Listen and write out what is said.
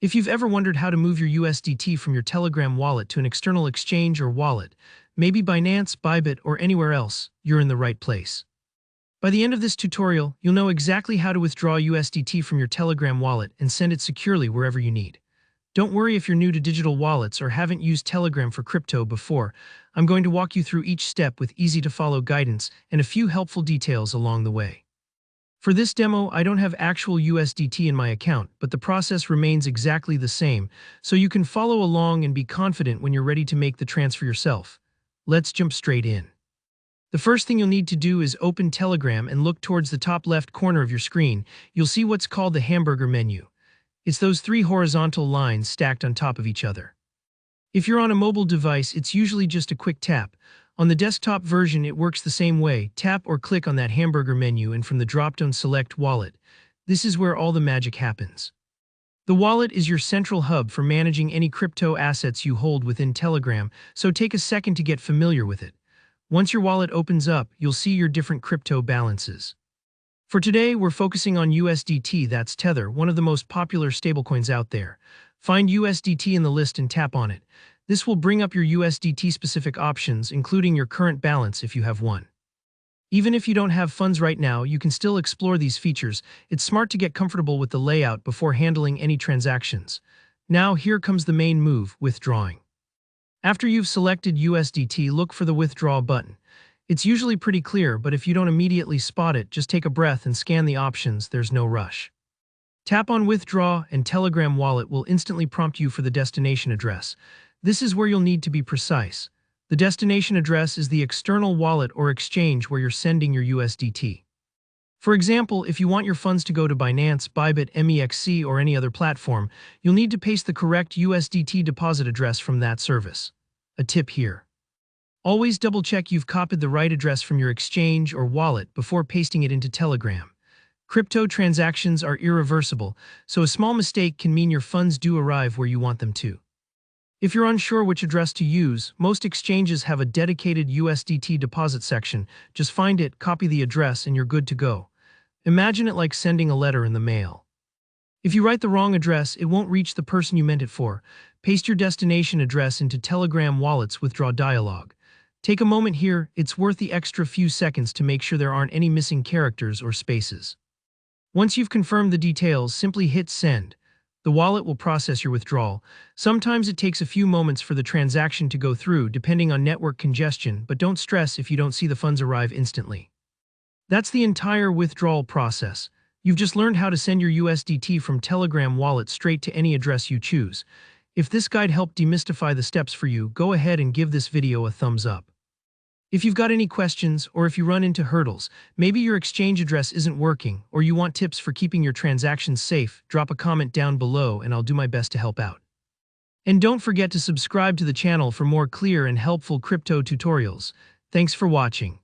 If you've ever wondered how to move your USDT from your Telegram wallet to an external exchange or wallet, maybe Binance, Bybit, or anywhere else, you're in the right place. By the end of this tutorial, you'll know exactly how to withdraw USDT from your Telegram wallet and send it securely wherever you need. Don't worry if you're new to digital wallets or haven't used Telegram for crypto before. I'm going to walk you through each step with easy-to-follow guidance and a few helpful details along the way. For this demo, I don't have actual USDT in my account, but the process remains exactly the same, so you can follow along and be confident when you're ready to make the transfer yourself. Let's jump straight in. The first thing you'll need to do is open Telegram and look towards the top left corner of your screen. You'll see what's called the hamburger menu. It's those three horizontal lines stacked on top of each other. If you're on a mobile device, it's usually just a quick tap. On the desktop version, it works the same way. Tap or click on that hamburger menu and from the drop-down select Wallet. This is where all the magic happens. The wallet is your central hub for managing any crypto assets you hold within Telegram, so take a second to get familiar with it. Once your wallet opens up, you'll see your different crypto balances. For today, we're focusing on USDT, that's Tether, one of the most popular stablecoins out there. Find USDT in the list and tap on it. This will bring up your USDT-specific options, including your current balance if you have one. Even if you don't have funds right now, you can still explore these features. It's smart to get comfortable with the layout before handling any transactions. Now, here comes the main move, withdrawing. After you've selected USDT, look for the withdraw button. It's usually pretty clear, but if you don't immediately spot it, just take a breath and scan the options. There's no rush. Tap on withdraw and Telegram wallet will instantly prompt you for the destination address. This is where you'll need to be precise. The destination address is the external wallet or exchange where you're sending your USDT. For example, if you want your funds to go to Binance, Bybit, MEXC, or any other platform, you'll need to paste the correct USDT deposit address from that service. A tip here. Always double-check you've copied the right address from your exchange or wallet before pasting it into Telegram. Crypto transactions are irreversible, so a small mistake can mean your funds do arrive where you want them to. If you're unsure which address to use, most exchanges have a dedicated USDT deposit section. Just find it, copy the address, and you're good to go. Imagine it like sending a letter in the mail. If you write the wrong address, it won't reach the person you meant it for. Paste your destination address into Telegram wallet's withdraw dialog. Take a moment here, it's worth the extra few seconds to make sure there aren't any missing characters or spaces. Once you've confirmed the details, simply hit send. The wallet will process your withdrawal. Sometimes it takes a few moments for the transaction to go through, depending on network congestion, but don't stress if you don't see the funds arrive instantly. That's the entire withdrawal process. You've just learned how to send your USDT from Telegram wallet straight to any address you choose. If this guide helped demystify the steps for you, go ahead and give this video a thumbs up. If you've got any questions, or if you run into hurdles, maybe your exchange address isn't working, or you want tips for keeping your transactions safe, drop a comment down below and I'll do my best to help out. And don't forget to subscribe to the channel for more clear and helpful crypto tutorials. Thanks for watching.